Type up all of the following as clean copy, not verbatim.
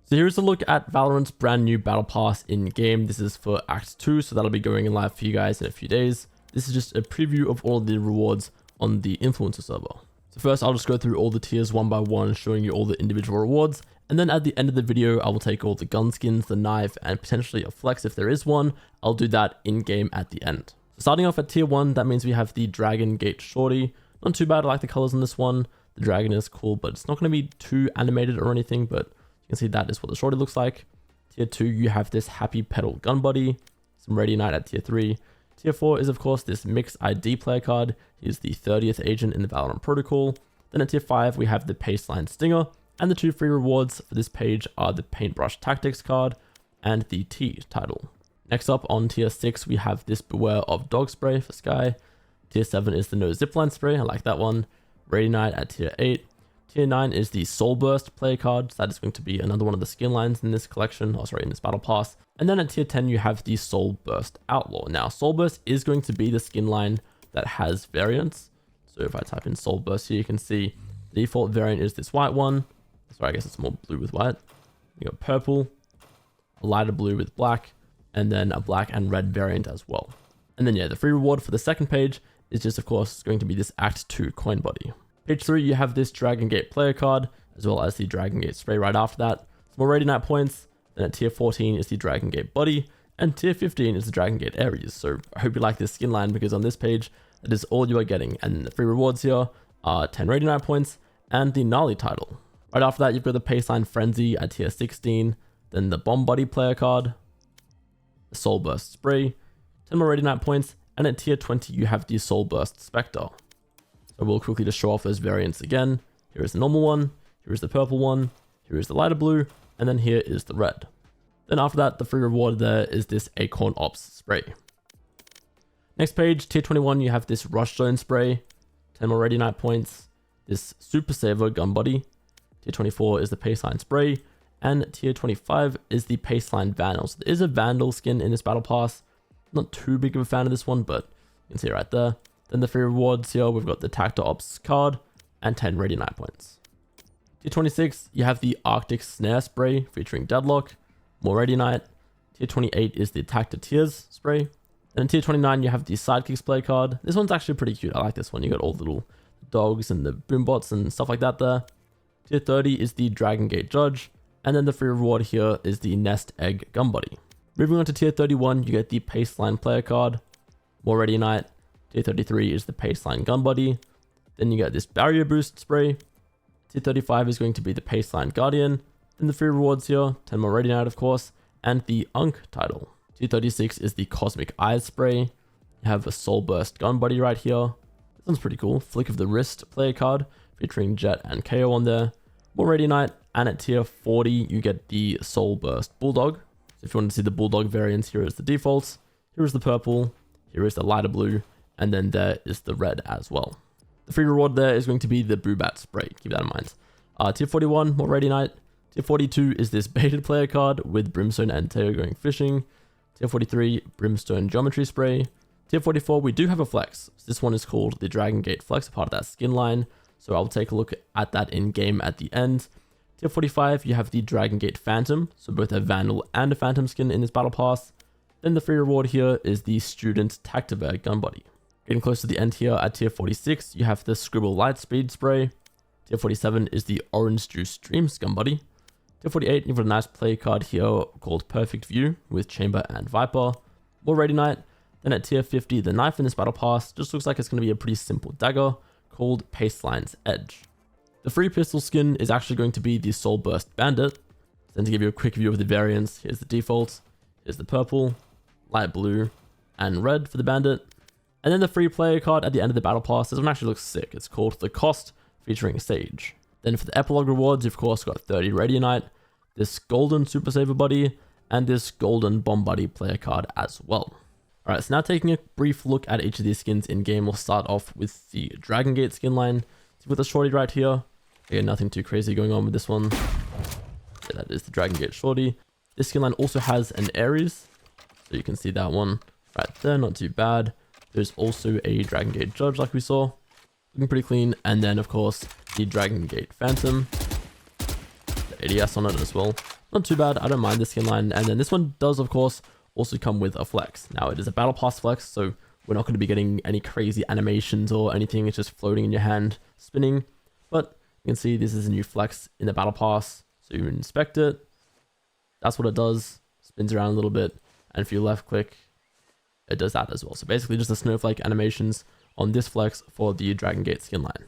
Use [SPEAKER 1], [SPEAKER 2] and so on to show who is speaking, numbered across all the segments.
[SPEAKER 1] So here's a look at Valorant's brand new battle pass in game. This is for Act 2, so that'll be going in live for you guys in a few days. This is just a preview of all the rewards on the influencer server. So first I'll just go through all the tiers one by one, showing you all the individual rewards. And then at the end of the video, I will take all the gun skins, the knife, and potentially a flex if there is one. I'll do that in game at the end. So starting off at tier 1, that means we have the Dragon Gate Shorty. Not too bad, I like the colors on this one. The dragon is cool, but it's not going to be too animated or anything, but you can see that is what the shorty looks like. Tier 2, you have this Happy Pedal Gun Buddy, some Ready Knight at tier 3. Tier 4 is of course this Mix ID player card. He's the 30th agent in the Valorant protocol. Then at tier 5, we have the Paceline Stinger, and the 2 free rewards for this page are the Paintbrush Tactics card and the T title. Next up on tier 6, we have this Beware of Dog spray for Sky. Tier 7 is the No Zipline spray, I like that one. Ready Knight at tier 8. Tier 9 is the Soul Burst player card. So that is going to be another one of the skin lines in this collection, in this battle pass. And then at tier 10, you have the Soul Burst Outlaw. Now, Soul Burst is going to be the skin line that has variants. So if I type in Soul Burst here, you can see the default variant is this white one. Sorry, I guess it's more blue with white. You got purple, a lighter blue with black, and then a black and red variant as well. And then yeah, the free reward for the second page is just of course going to be this Act 2 coin body. Page 3, you have this Dragon Gate player card, as well as the Dragon Gate spray right after that. Some more Ready Knight points. Then at tier 14 is the Dragon Gate body, and tier 15 is the Dragon Gate Ares. So I hope you like this skin line, because on this page, that is all you are getting. And the free rewards here are 10 Ready Knight points and the Gnarly title. Right after that, you've got the Paceline Frenzy at tier 16, then the Bomb Buddy player card, the Soul Burst spray, 10 more Ready Knight points, and at tier 20, you have the Soul Burst Spectre. So we'll quickly just show off those variants again. Here is the normal one, here is the purple one, here is the lighter blue, and then here is the red. Then after that, the free reward there is this Acorn Ops spray. Next page, tier 21, you have this Rush Zone spray, 10 more Ready Knight points, this Super Saver Gun Buddy, tier 24 is the Paceline spray, and tier 25 is the Paceline Vandal. So there is a Vandal skin in this battle pass. Not too big of a fan of this one, but you can see it right there. Then the free rewards here, we've got the Tactor Ops card and 10 Ready Knight points. Tier 26, you have the Arctic Snare spray featuring Deadlock, more Ready Knight. Tier 28 is the Tactor Tears spray. Then in tier 29, you have the Sidekicks play card. This one's actually pretty cute. I like this one. You got all the little dogs and the boombots and stuff like that there. Tier 30 is the Dragon Gate Judge. And then the free reward here is the Nest Egg Gun Buddy. Moving on to tier 31, you get the Paceline player card, more Ready Knight. Tier 33 is the Paceline Gun Buddy. Then you get this Barrier Boost spray. Tier 35 is going to be the Paceline Guardian. Then the free rewards here, 10 more Ready Knight of course, and the Unk title. Tier 36 is the Cosmic Eyes spray. You have a Soul Burst Gun Buddy right here. This one's pretty cool. Flick of the Wrist player card featuring Jet and KO on there. More Ready Knight, and at tier 40 you get the Soul Burst Bulldog. So if you want to see the Bulldog variants, here is the defaults. Here is the purple, here is the lighter blue, and then there is the red as well. The free reward there is going to be the Boobat spray, keep that in mind. Tier 41, more Ready Knight. Tier 42 is this baited player card with Brimstone and Teo going fishing. Tier 43, Brimstone Geometry spray. Tier 44, we do have a flex. So this one is called the Dragon Gate Flex, a part of that skin line. So I'll take a look at that in game at the end. Tier 45, you have the Dragon Gate Phantom, so both a Vandal and a Phantom skin in this battle pass. Then the free reward here is the Student Tactiver Gun Buddy. Getting close to the end here at tier 46, you have the Scribble Lightspeed spray. Tier 47 is the Orange Juice Dreams Gun Buddy. Tier 48, you've got a nice play card here called Perfect View with Chamber and Viper. More Ready Knight. Then at tier 50, the knife in this battle pass just looks like it's going to be a pretty simple dagger called Paceline's Edge. The free pistol skin is actually going to be the Soul Burst Bandit. Then to give you a quick view of the variants, here's the default, here's the purple, light blue, and red for the Bandit. And then the free player card at the end of the battle pass, this one actually looks sick. It's called The Cost, featuring Sage. Then for the epilogue rewards, you've of course got 30 Ready Knight, this golden Super Saver Buddy, and this golden Bomb Buddy player card as well. Alright, so now taking a brief look at each of these skins in game, we'll start off with the Dragon Gate skin line. So with the shorty right here, again, nothing too crazy going on with this one. Yeah, that is the Dragon Gate shorty. This skin line also has an Ares, so you can see that one right there, not too bad. There's also a Dragon Gate Judge like we saw, looking pretty clean. And then of course the Dragon Gate Phantom, the ADS on it as well. Not too bad. I don't mind this skin line. And then this one does, of course, also come with a flex. Now, it is a battle pass flex, so we're not going to be getting any crazy animations or anything. It's just floating in your hand, spinning. But you can see this is a new flex in the battle pass. So you inspect it. That's what it does. Spins around a little bit. And if you left click, it does that as well. So basically just the snowflake animations on this flex for the Dragon Gate skin line.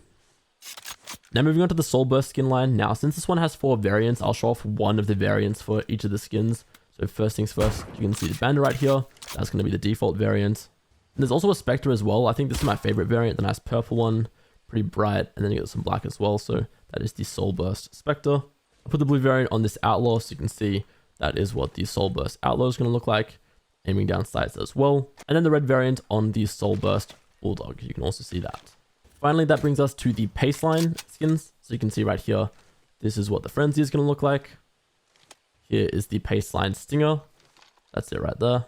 [SPEAKER 1] Now moving on to the Soul Burst skin line. Now since this one has 4 variants, I'll show off one of the variants for each of the skins. So first things first, you can see the banner right here. That's going to be the default variant. And there's also a Spectre as well. I think this is my favorite variant, the nice purple one. Pretty bright. And then you got some black as well. So that is the Soul Burst Spectre. I'll put the blue variant on this Outlaw so you can see that is what the Soul Burst Outlaw is going to look like. Aiming down sights as well. And then the red variant on the Soul Burst Bulldog. You can also see that. Finally, that brings us to the Paceline skins. So you can see right here, this is what the Frenzy is going to look like. Here is the Paceline Stinger. That's it right there.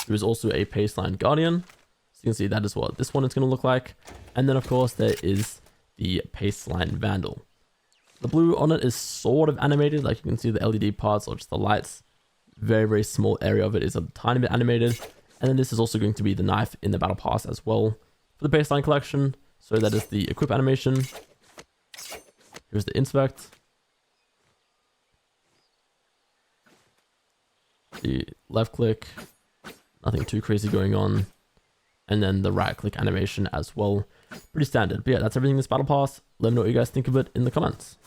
[SPEAKER 1] There is also a Paceline Guardian. So you can see that is what this one is going to look like. And then, of course, there is the Paceline Vandal. The blue on it is sort of animated. Like you can see the LED parts or just the lights. Very, very small area of it is a tiny bit animated. And then this is also going to be the knife in the Battle Pass as well for the Paceline collection. So that is the equip animation. Here's the inspect. The left click. Nothing too crazy going on. And then the right click animation as well. Pretty standard. But yeah, that's everything in this Battle Pass. Let me know what you guys think of it in the comments.